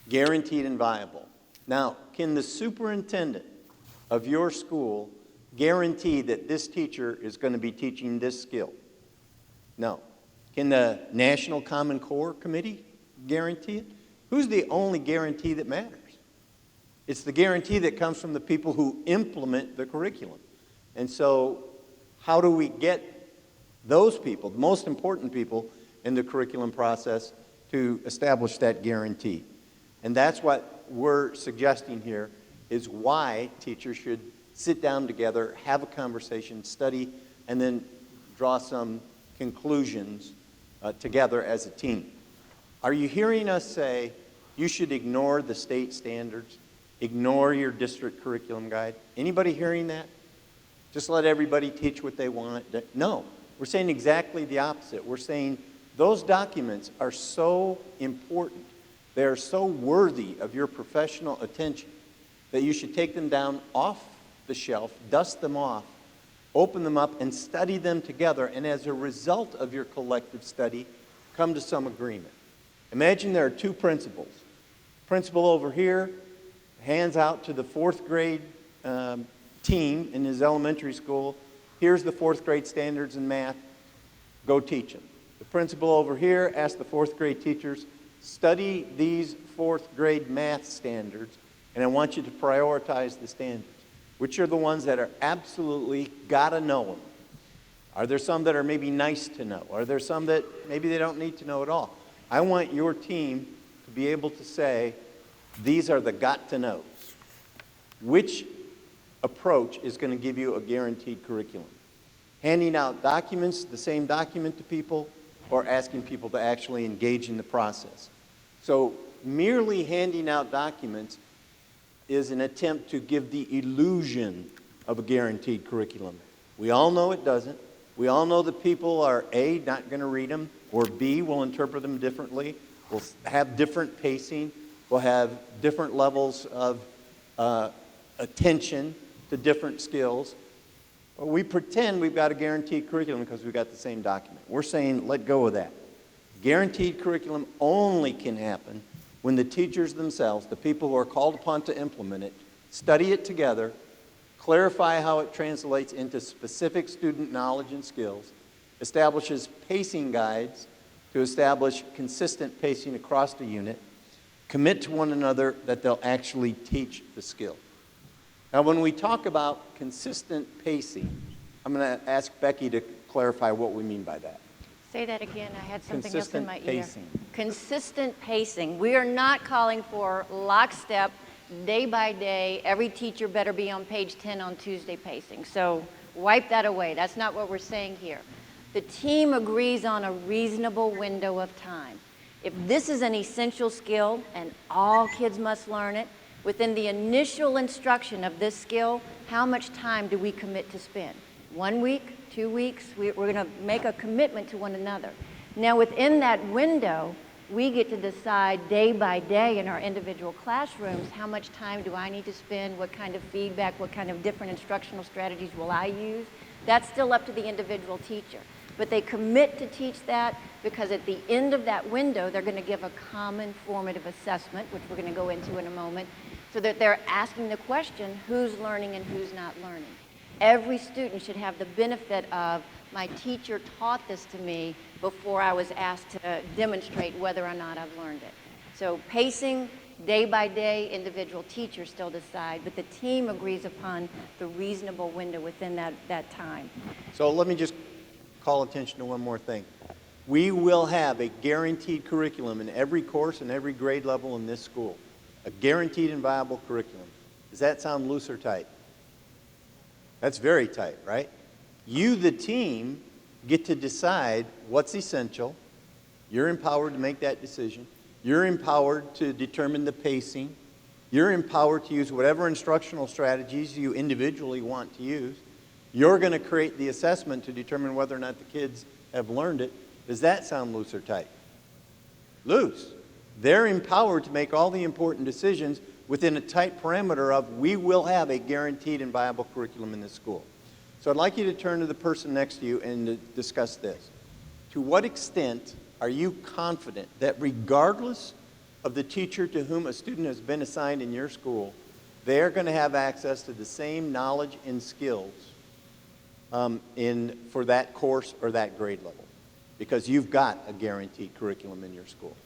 Guaranteed and viable. Now, can the superintendent of your school guarantee that this teacher is going to be teaching this skill? No. Can the National Common Core Committee guarantee it? Who's the only guarantee that matters? It's the guarantee that comes from the people who implement the curriculum. And so how do we get those people, the most important people in the curriculum process, to establish that guarantee? And that's what we're suggesting here, is why teachers should sit down together, have a conversation, study, and then draw some conclusions together as a team. Are you hearing us say you should ignore the state standards, ignore your district curriculum guide? Anybody hearing that? Just let everybody teach what they want? No, we're saying exactly the opposite. We're saying those documents are so important, they are so worthy of your professional attention that you should take them down off the shelf, dust them off, open them up, and study them together, and as a result of your collective study, come to some agreement. Imagine there are two principals. Principal over here hands out to the fourth grade team in his elementary school, here's the fourth grade standards in math, go teach them. The principal over here asks the fourth grade teachers, study these fourth grade math standards, and I want you to prioritize the standards. Which are the ones that are absolutely gotta know them? Are there some that are maybe nice to know? Are there some that maybe they don't need to know at all? I want your team to be able to say, these are the got to knows. Which approach is going to give you a guaranteed curriculum? Handing out documents, the same document to people, or asking people to actually engage in the process? So merely handing out documents is an attempt to give the illusion of a guaranteed curriculum. We all know it doesn't. We all know that people are A, not going to read them, or B, will interpret them differently, will have different pacing, will have different levels of attention to different skills. But we pretend we've got a guaranteed curriculum because we've got the same document. We're saying let go of that. Guaranteed curriculum only can happen when the teachers themselves, the people who are called upon to implement it, study it together, clarify how it translates into specific student knowledge and skills, establishes pacing guides to establish consistent pacing across the unit, commit to one another that they'll actually teach the skill. Now, when we talk about consistent pacing, I'm going to ask Becky to clarify what we mean by that. Say that again. I had something Consistent else in my ear. pacing. Consistent pacing. We are not calling for lockstep, day by day, every teacher better be on page 10 on Tuesday pacing. So wipe that away. That's not what we're saying here. The team agrees on a reasonable window of time. If this is an essential skill and all kids must learn it, within the initial instruction of this skill, how much time do we commit to spend? 1 week? 2 weeks? We're going to make a commitment to one another. Now, within that window, we get to decide day by day in our individual classrooms, how much time do I need to spend, what kind of feedback, what kind of different instructional strategies will I use? That's still up to the individual teacher. But they commit to teach that because at the end of that window, they're going to give a common formative assessment, which we're going to go into in a moment, so that they're asking the question, who's learning and who's not learning? Every student should have the benefit of, my teacher taught this to me before I was asked to demonstrate whether or not I've learned it. So pacing, day by day, individual teachers still decide, but the team agrees upon the reasonable window within that time. So let me just call attention to one more thing. We will have a guaranteed curriculum in every course and every grade level in this school. A guaranteed and viable curriculum. Does that sound loose or tight? That's very tight, right? You, the team, get to decide what's essential. You're empowered to make that decision. You're empowered to determine the pacing. You're empowered to use whatever instructional strategies you individually want to use. You're going to create the assessment to determine whether or not the kids have learned it. Does that sound loose or tight? Loose. They're empowered to make all the important decisions within a tight parameter of, we will have a guaranteed and viable curriculum in this school. So I'd like you to turn to the person next to you and to discuss this. To what extent are you confident that regardless of the teacher to whom a student has been assigned in your school, they're going to have access to the same knowledge and skills for that course or that grade level, because you've got a guaranteed curriculum in your school.